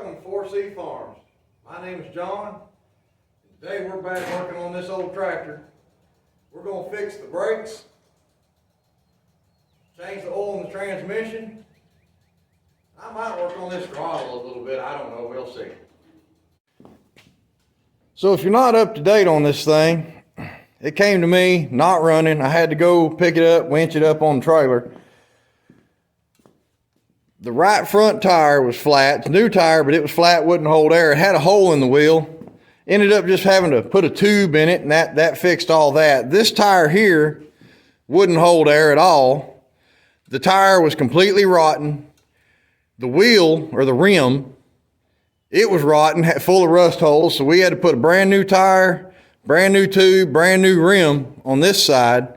Welcome to 4C Farms. My name is John. Today we're back working on this old tractor. We're going to fix the brakes, change the oil in the transmission. I might work on this throttle a little bit. I don't know. We'll see. So if you're not up to date on this thing, it came to me not running. I had to go pick it up, winch it up on the trailer. The right front tire was flat. It's a new tire, but it was flat, wouldn't hold air. It had a hole in the wheel. Ended up just having to put a tube in it, and that fixed all that. This tire here wouldn't hold air at all. The tire was completely rotten. The wheel, or the rim, it was rotten, full of rust holes, so we had to put a brand new tire, brand new tube, brand new rim on this side.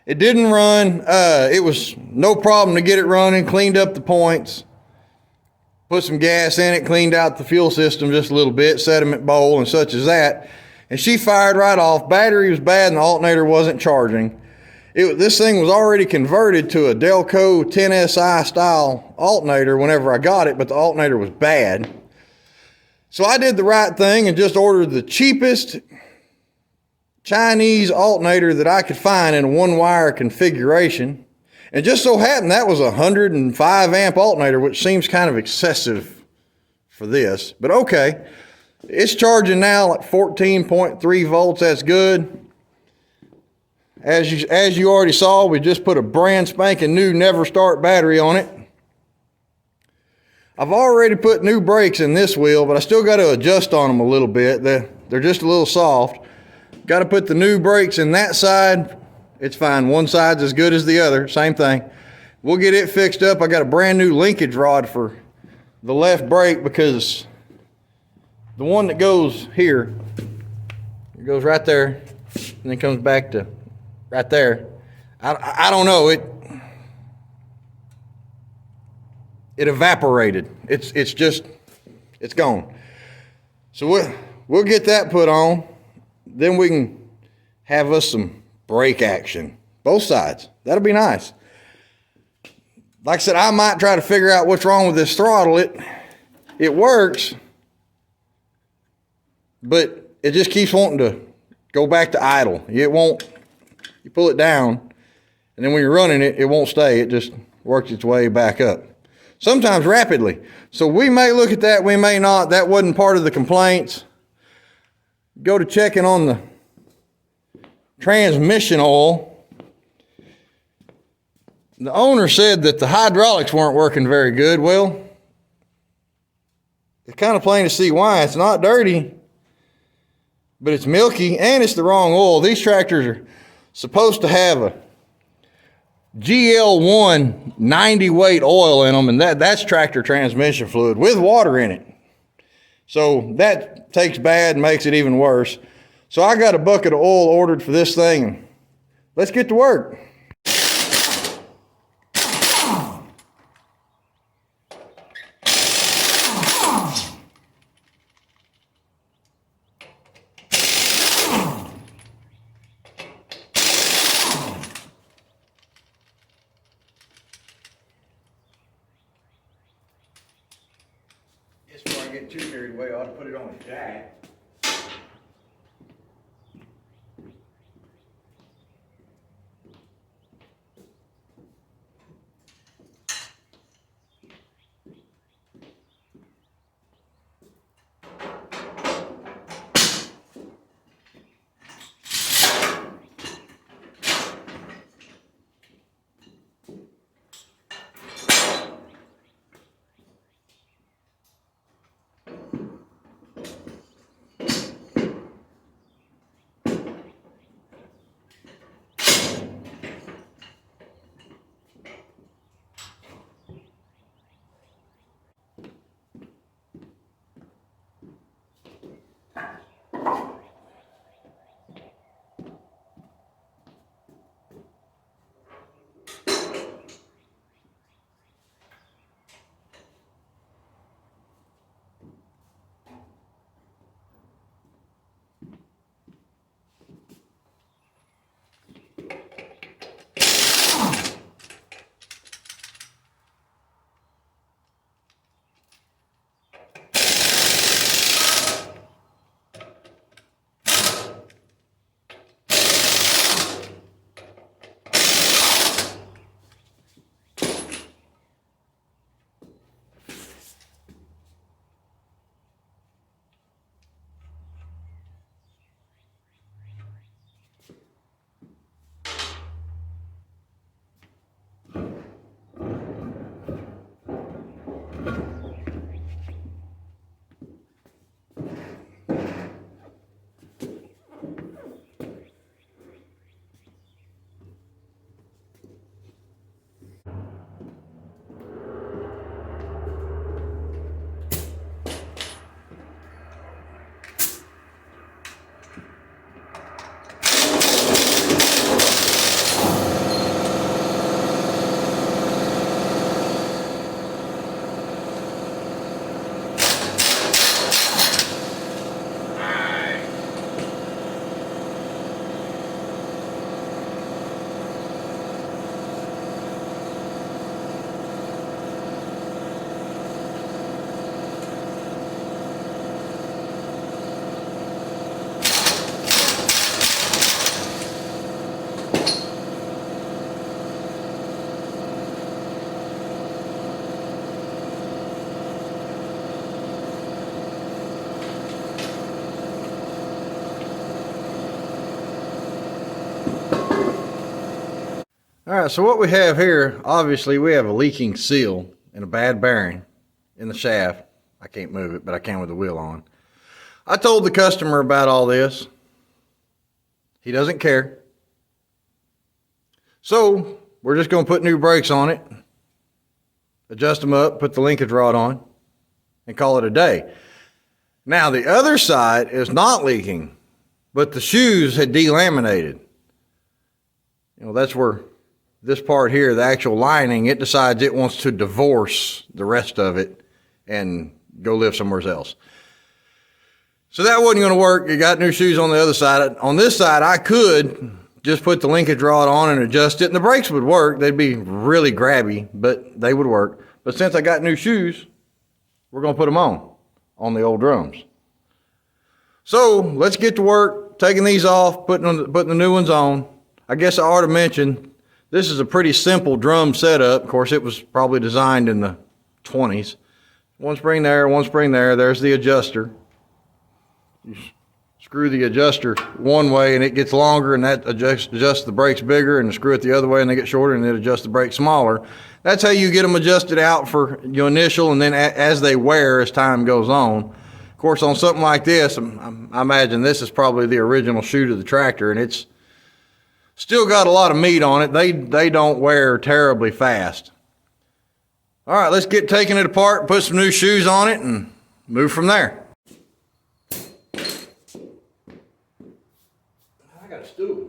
It didn't run. It was no problem to get it running, cleaned up the points, put some gas in it, cleaned out the fuel system just a little bit, sediment bowl and such as that. And she fired right off. Battery was bad and the alternator wasn't charging. This thing was already converted to a Delco 10SI style alternator whenever I got it, but the alternator was bad. So I did the right thing and just ordered the cheapest Chinese alternator that I could find in a one-wire configuration. And just so happened that was a 105 amp alternator, which seems kind of excessive for this. But okay, it's charging now at 14.3 volts. That's good. As you already saw, we just put a brand spanking new Never Start battery on it. I've already put new brakes in this wheel, but I still got to adjust on them a little bit. They're just a little soft. Got to put the new brakes in that side. It's fine. One side's as good as the other. Same thing. We'll get it fixed up. I got a brand new linkage rod for the left brake because the one that goes here, it goes right there and then comes back to right there. I don't know. It evaporated. It's gone. So we'll get that put on. Then we can have us some brake action. Both sides. That'll be nice. Like I said, I might try to figure out what's wrong with this throttle. It works, but it just keeps wanting to go back to idle. It won't. You pull it down, and then when you're running it, it won't stay. It just works its way back up. Sometimes rapidly. So we may look at that, we may not. That wasn't part of the complaints. Go to checking on the transmission oil. The owner said that the hydraulics weren't working very good. Well, it's kind of plain to see why. It's not dirty, but it's milky and it's the wrong oil. These tractors are supposed to have a GL1 90 weight oil in them, and that's tractor transmission fluid with water in it. So that takes bad and makes it even worse. So I got a bucket of oil ordered for this thing. Let's get to work. Before I get too carried away, I ought to put it on the jack. All right, so what we have here, obviously we have a leaking seal and a bad bearing in the shaft. I can't move it, but I can with the wheel on. I told the customer about all this. He doesn't care. So we're just going to put new brakes on it, adjust them up, put the linkage rod on, and call it a day. Now the other side is not leaking, but the shoes had delaminated. You know, that's where this part here, the actual lining, it decides it wants to divorce the rest of it and go live somewhere else. So that wasn't going to work. You got new shoes on the other side. On this side, I could just put the linkage rod on and adjust it, and the brakes would work. They'd be really grabby, but they would work. But since I got new shoes, we're going to put them on the old drums. So let's get to work, taking these off, putting the new ones on. I guess I ought to mention, this is a pretty simple drum setup. Of course, it was probably designed in the 20s. One spring there, one spring there. There's the adjuster. You screw the adjuster one way and it gets longer, and that adjusts the brakes bigger, and screw it the other way and they get shorter, and it adjusts the brakes smaller. That's how you get them adjusted out for your initial, and then as they wear as time goes on. Of course, on something like this, I imagine this is probably the original shoe to the tractor, and it's still got a lot of meat on it. They don't wear terribly fast. All right, let's get taking it apart, put some new shoes on it, and move from there. I got a stool.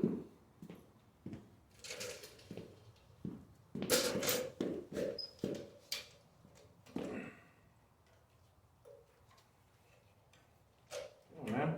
Come on, man.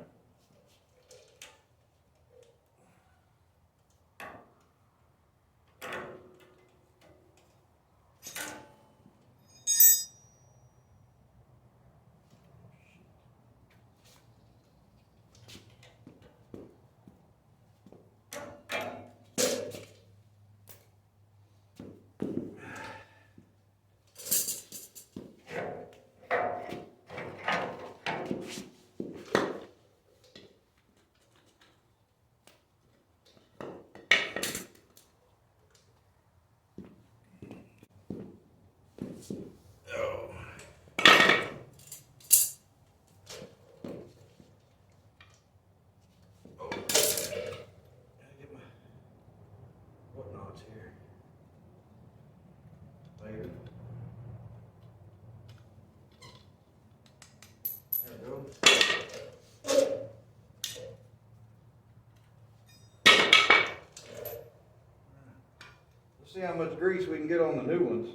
See how much grease we can get on the new ones.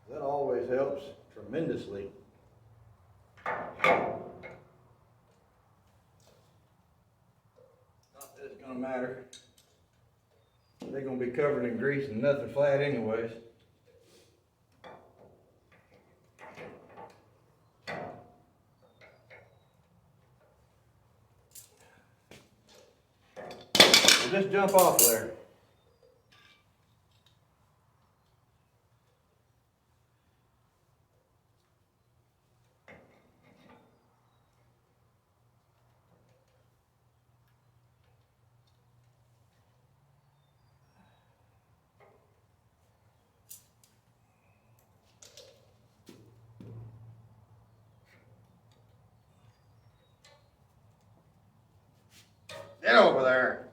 That always helps tremendously. Not that it's going to matter. They're going to be covered in grease and nothing flat anyways. So just jump off there. Get over there.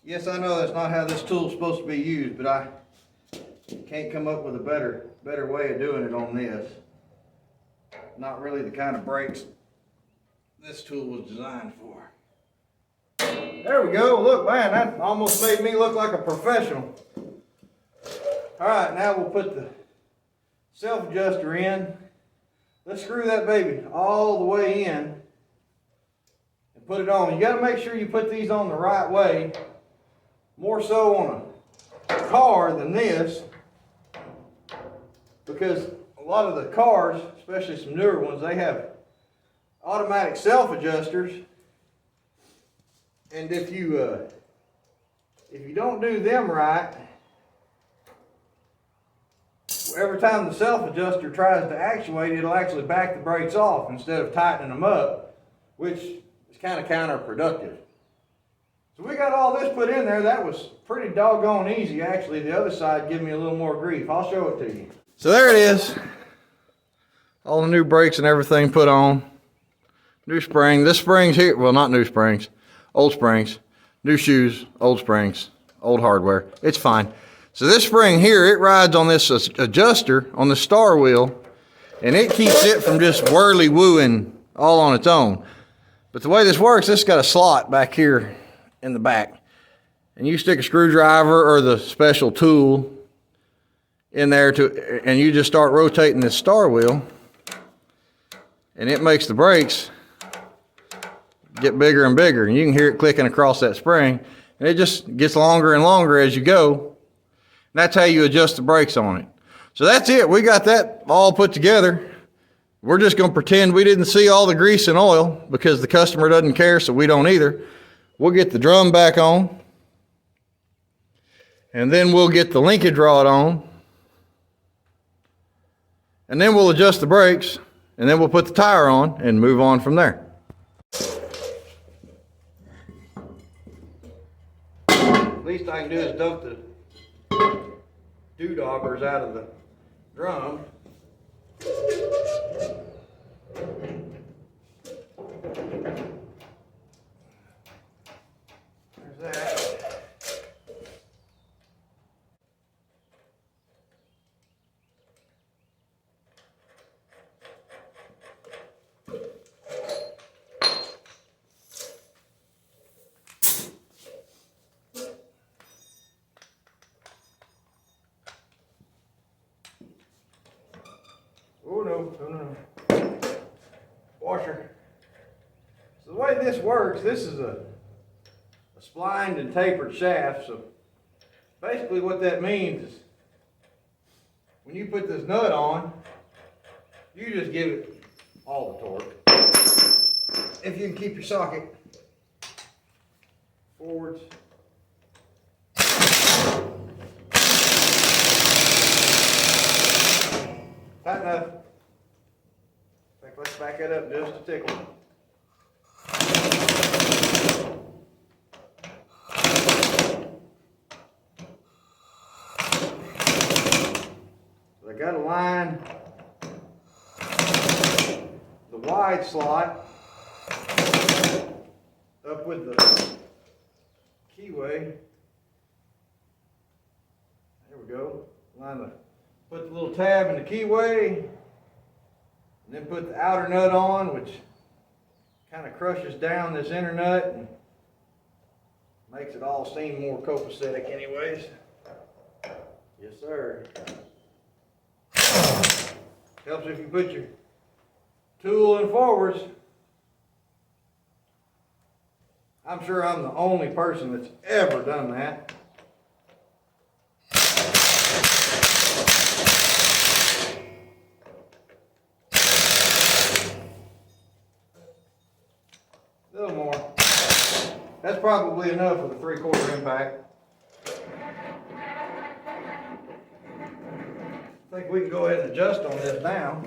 Yes, I know that's not how this tool's supposed to be used, but I can't come up with a better way of doing it on this. Not really the kind of brakes this tool was designed for. There we go. Look, man, that almost made me look like a professional. All right, now we'll put the self-adjuster in. Let's screw that baby all the way in and put it on. You got to make sure you put these on the right way. More so on a car than this, because a lot of the cars, especially some newer ones, they have automatic self-adjusters, and if you don't do them right, every time the self-adjuster tries to actuate, it'll actually back the brakes off instead of tightening them up, which is kind of counterproductive. So we got all this put in there. That was pretty doggone easy, actually. The other side gave me a little more grief. I'll show it to you. So there it is. All the new brakes and everything put on. New spring. This spring's here. Well, not new springs. Old springs. New shoes. Old springs. Old hardware. It's fine. So this spring here, it rides on this adjuster on the star wheel, and it keeps it from just whirly-wooing all on its own. But the way this works, this got a slot back here in the back, and you stick a screwdriver or the special tool in there and you just start rotating this star wheel, and it makes the brakes get bigger and bigger, and you can hear it clicking across that spring, and it just gets longer and longer as you go. And that's how you adjust the brakes on it. So that's it. We got that all put together. We're just going to pretend we didn't see all the grease and oil because the customer doesn't care, so we don't either. We'll get the drum back on, and then we'll get the linkage rod on, and then we'll adjust the brakes, and then we'll put the tire on and move on from there. Least I can do is dump the doodaggers out of the drum. That. Oh no. Washer. So the way this works, this is a splined and tapered shaft. So basically what that means is when you put this nut on, you just give it all the torque. If you can keep your socket forwards. Tight enough. In fact, let's back it up just a tickle. So I got to line the wide slot up with the keyway. There we go. Put the little tab in the keyway, and then put the outer nut on, which kind of crushes down this inner nut and makes it all seem more copacetic anyways. Yes, sir. Helps if you put your tool in forwards. I'm sure I'm the only person that's ever done that. A little more. That's probably enough for the 3/4 impact. I think we can go ahead and adjust on this now.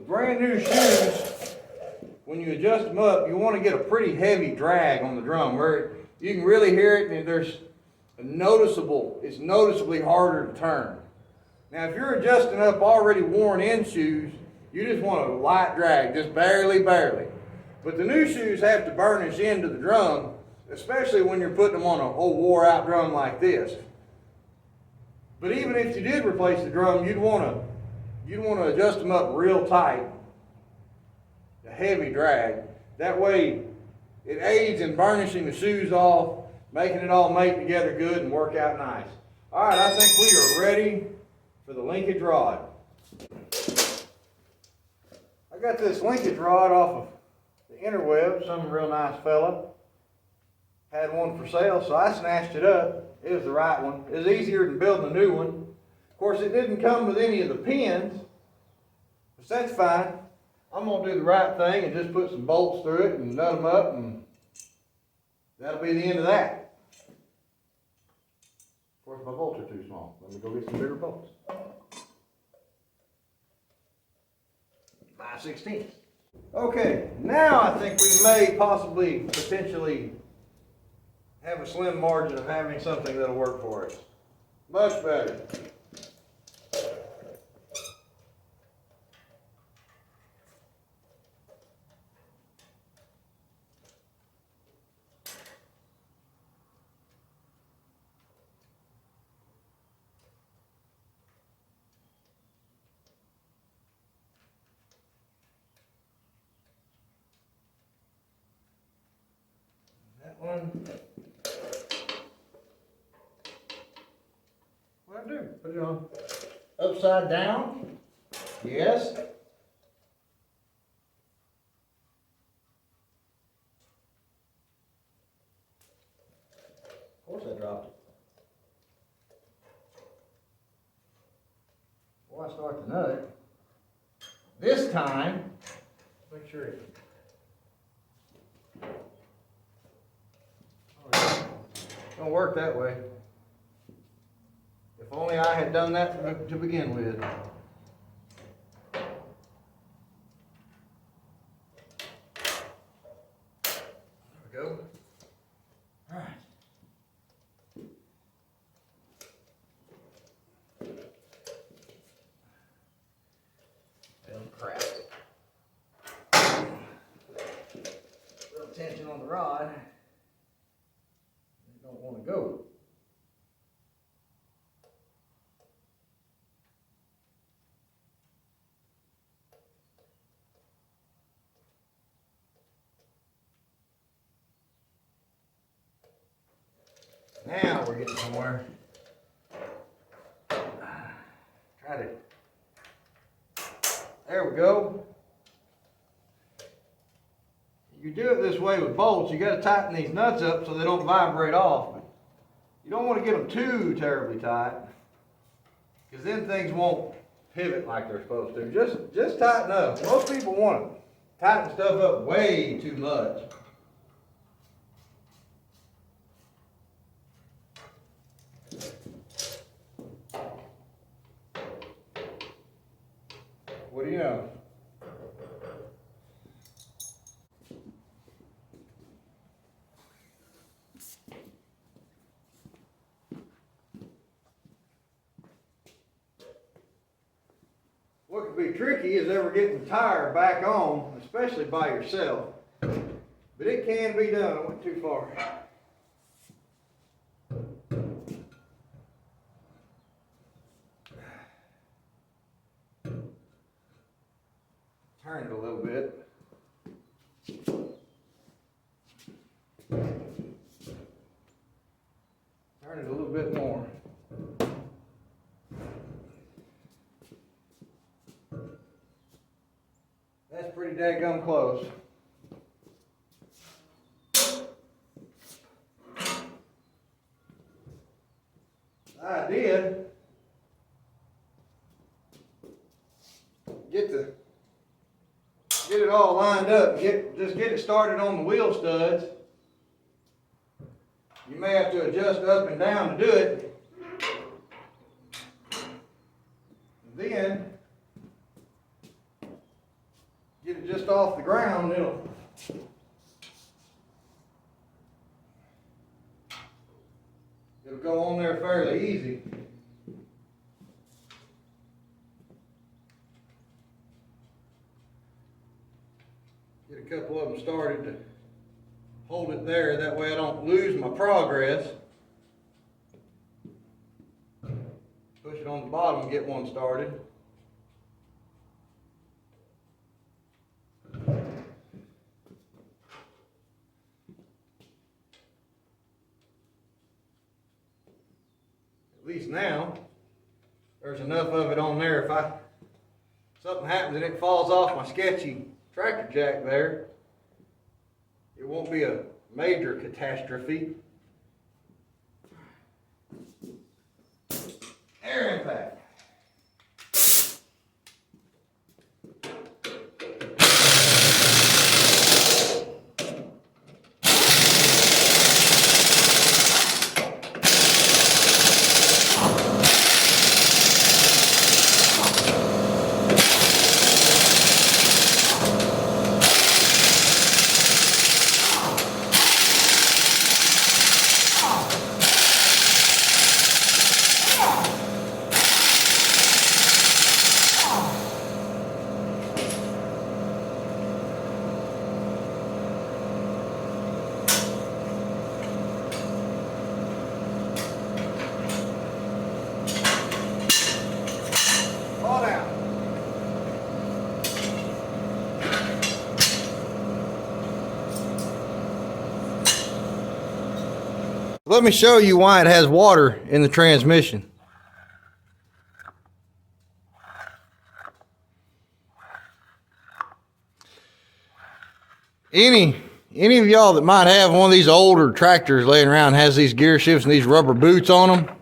With brand new shoes, when you adjust them up, you want to get a pretty heavy drag on the drum where you can really hear it, and it's noticeably harder to turn. Now if you're adjusting up already worn in shoes, you just want a light drag, just barely. But the new shoes have to burnish into the drum, especially when you're putting them on an old wore out drum like this. But even if you did replace the drum, you'd want to adjust them up real tight, a heavy drag. That way it aids in burnishing the shoes off, making it all mate together good and work out nice. All right, I think we are ready for the linkage rod. I got this linkage rod off of the interweb, some real nice fella had one for sale, so I snatched it up. It was the right one. It was easier than building a new one. Of course, it didn't come with any of the pins, but that's fine. I'm going to do the right thing and just put some bolts through it and nut them up, and that'll be the end of that. Of course, my bolts are too small. Let me go get some bigger bolts. 5/16. Okay, now I think we may potentially have a slim margin of having something that'll work for us. Much better. That one. What do I do? Put it on upside down. Yes. Of course I dropped it. Before I start the nut, this time, make sure it don't work that way. If only I had done that to begin with. There we go. All right. Well, crap. Little tension on the rod. You don't want to go. Now we're getting somewhere. Try to. There we go. You do it this way with bolts, you got to tighten these nuts up so they don't vibrate off. You don't want to get them too terribly tight, because then things won't pivot like they're supposed to. Just tighten up. Most people want to tighten stuff up way too much. What do you know? What could be tricky is ever getting the tire back on, especially by yourself. But it can be done. I went too far. Turn it a little bit. Turn it a little bit more. That's pretty daggum close. I did get it all lined up. Just get it started on the wheel studs. You may have to adjust up and down to do it. And then off the ground, it'll go on there fairly easy. Get a couple of them started to hold it there, that way I don't lose my progress. Push it on the bottom and get one started. At least now, there's enough of it on there. If something happens and it falls off my sketchy tractor jack there, it won't be a major catastrophe. Air impact. Let me show you why it has water in the transmission. Any of y'all that might have one of these older tractors laying around has these gear shifts and these rubber boots on them.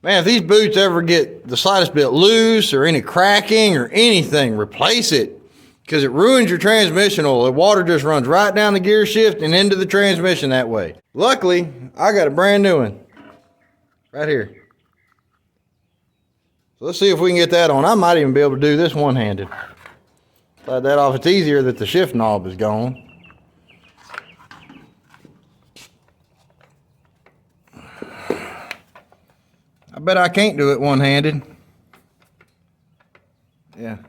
Man, if these boots ever get the slightest bit loose or any cracking or anything, replace it, because it ruins your transmission oil. The water just runs right down the gear shift and into the transmission that way. Luckily, I got a brand new one right here. So let's see if we can get that on. I might even be able to do this one-handed. Slide that off. It's easier that the shift knob is gone. I bet I can't do it one-handed. Yeah.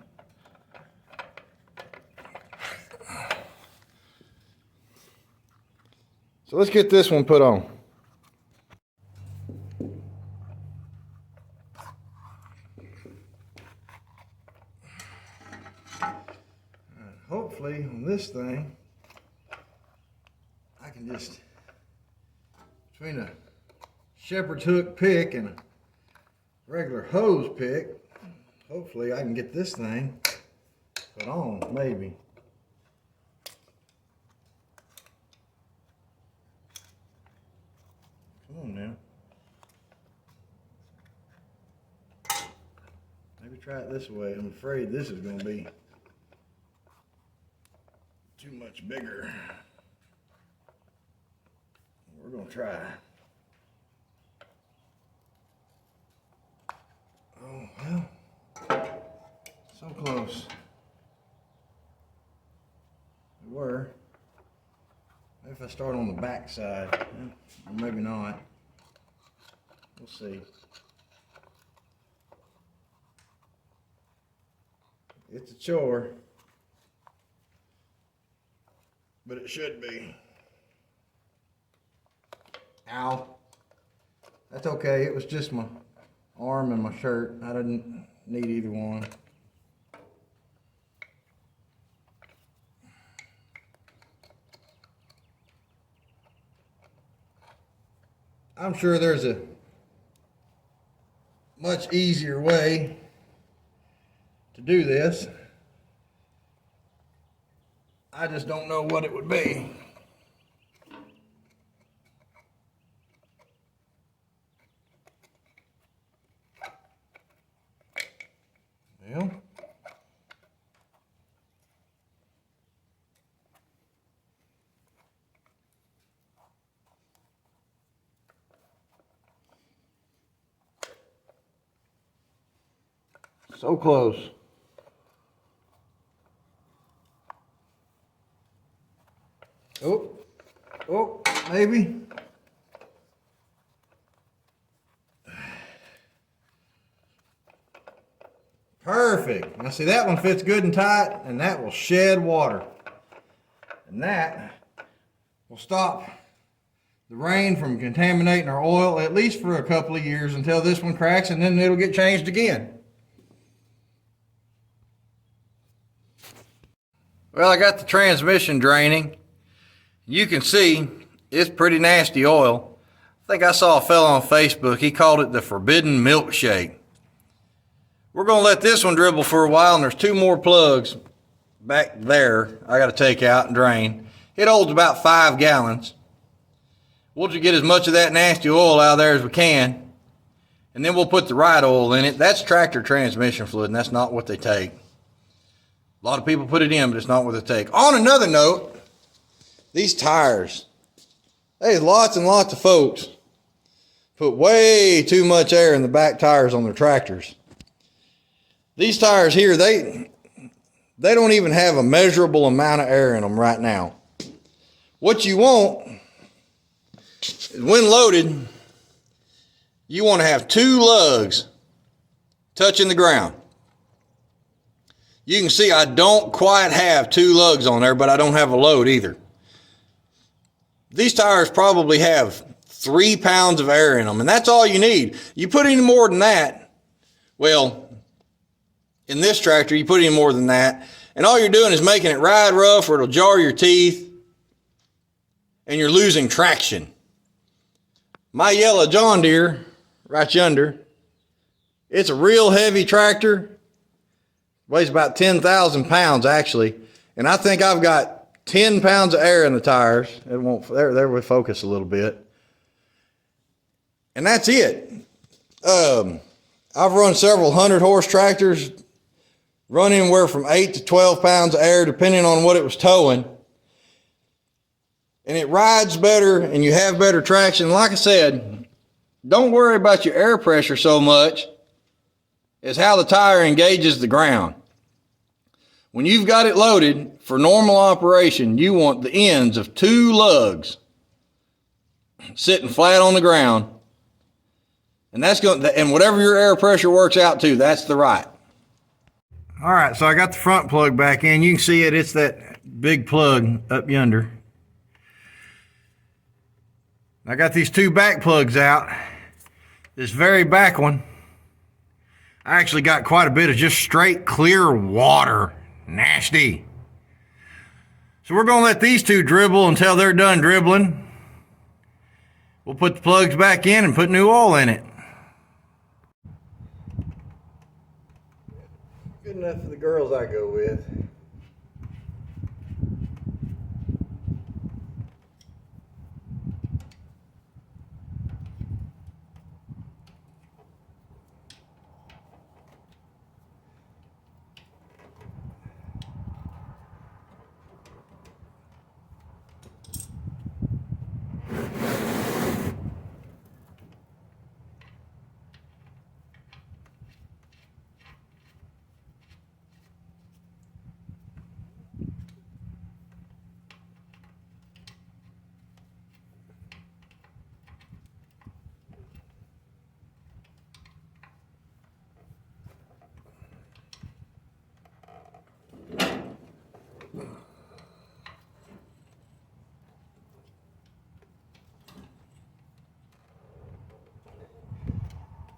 So let's get this one put on. Hopefully on this thing, I can just, between a shepherd's hook pick and a regular hose pick, hopefully I can get this thing put on, maybe. Come on now. Maybe try it this way. I'm afraid this is going to be too much bigger. We're going to try. Oh, well, so close. We were. Maybe if I start on the back side, or maybe not. We'll see. It's a chore, but it should be. Ow. That's okay. It was just my arm and my shirt. I didn't need either one. I'm sure there's a much easier way to do this. I just don't know what it would be. Well, so close. Oh, maybe. Perfect. Now see, that one fits good and tight, and that will shed water. And that will stop the rain from contaminating our oil, at least for a couple of years, until this one cracks, and then it'll get changed again. Well, I got the transmission draining. You can see it's pretty nasty oil. I think I saw a fellow on Facebook, he called it the forbidden milkshake. We're going to let this one dribble for a while, and there's two more plugs back there I got to take out and drain. It holds about 5 gallons. We'll just get as much of that nasty oil out of there as we can, and then we'll put the right oil in it. That's tractor transmission fluid, and that's not what they take. A lot of people put it in, but it's not what they take. On another note, these tires. There's lots and lots of folks put way too much air in the back tires on their tractors. These tires here, they don't even have a measurable amount of air in them right now. What you want is, when loaded, you want to have 2 lugs touching the ground. You can see I don't quite have 2 lugs on there, but I don't have a load either. These tires probably have 3 pounds of air in them, and that's all you need. You put any more than that, well, in this tractor, you put any more than that, and all you're doing is making it ride rough, or it'll jar your teeth, and you're losing traction. My yellow John Deere, right yonder, it's a real heavy tractor. Weighs about 10,000 pounds, actually, and I think I've got 10 pounds of air in the tires. It won't, there we focus a little bit. And that's it. I've run several 100-horse tractors, run anywhere from 8 to 12 pounds of air, depending on what it was towing. And it rides better, and you have better traction. Like I said, don't worry about your air pressure so much as how the tire engages the ground. When you've got it loaded for normal operation, you want the ends of 2 lugs sitting flat on the ground. And that's going to, and whatever your air pressure works out to, that's the right. All right, so I got the front plug back in. You can see it, it's that big plug up yonder. I got these 2 back plugs out. This very back one, I actually got quite a bit of just straight clear water. Nasty. So we're going to let these 2 dribble until they're done dribbling. We'll put the plugs back in and put new oil in it. Good enough for the girls I go with.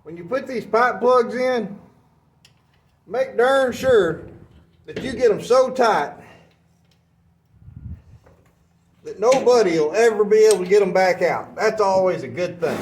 When you put these pipe plugs in, make darn sure that you get them so tight that nobody will ever be able to get them back out. That's always a good thing.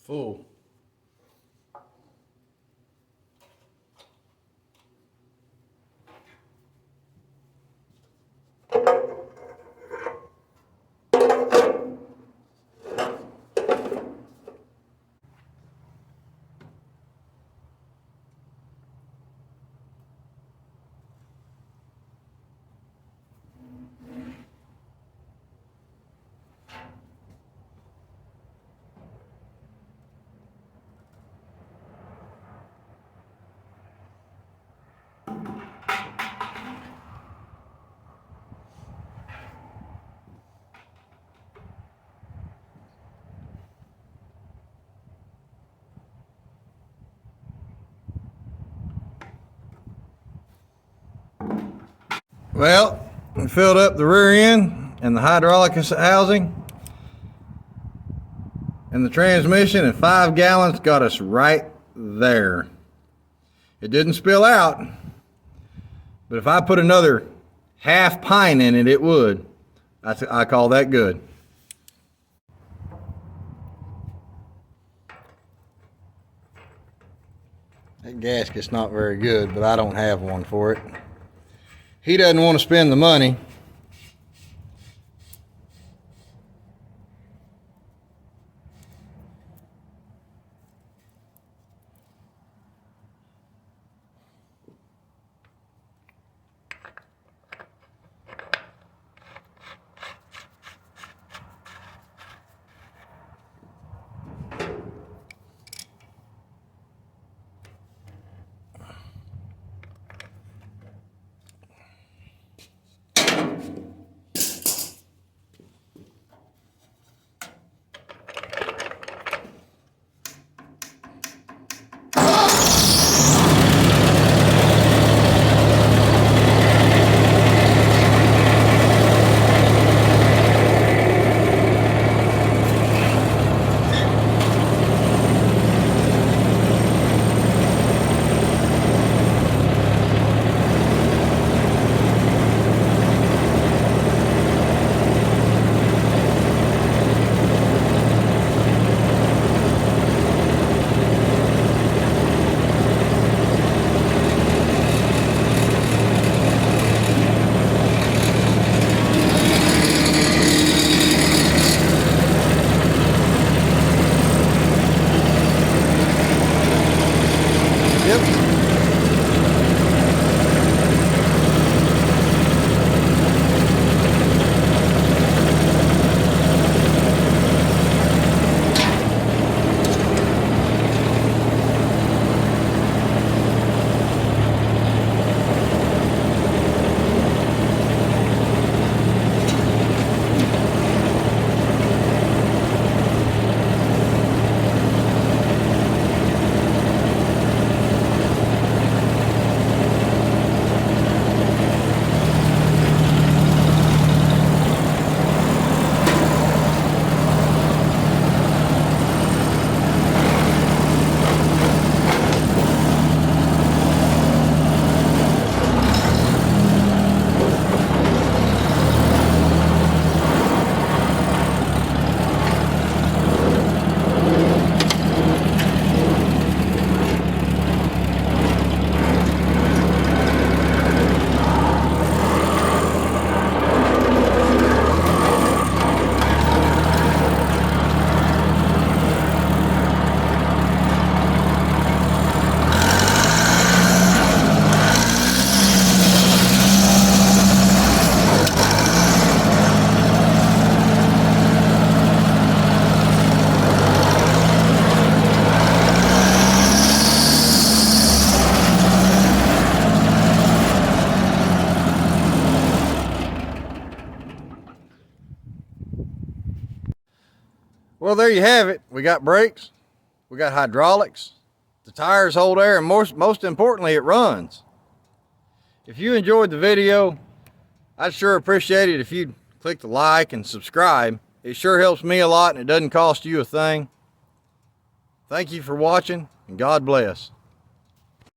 Full. Well, we filled up the rear end and the hydraulic housing and the transmission, and 5 gallons got us right there. It didn't spill out, but if I put another half pint in it, it would. I call that good. That gasket's not very good, but I don't have one for it. He doesn't want to spend the money. Well, there you have it. We got brakes, we got hydraulics, the tires hold air, and most importantly, it runs. If you enjoyed the video, I'd sure appreciate it if you'd click the like and subscribe. It sure helps me a lot, and it doesn't cost you a thing. Thank you for watching, and God bless.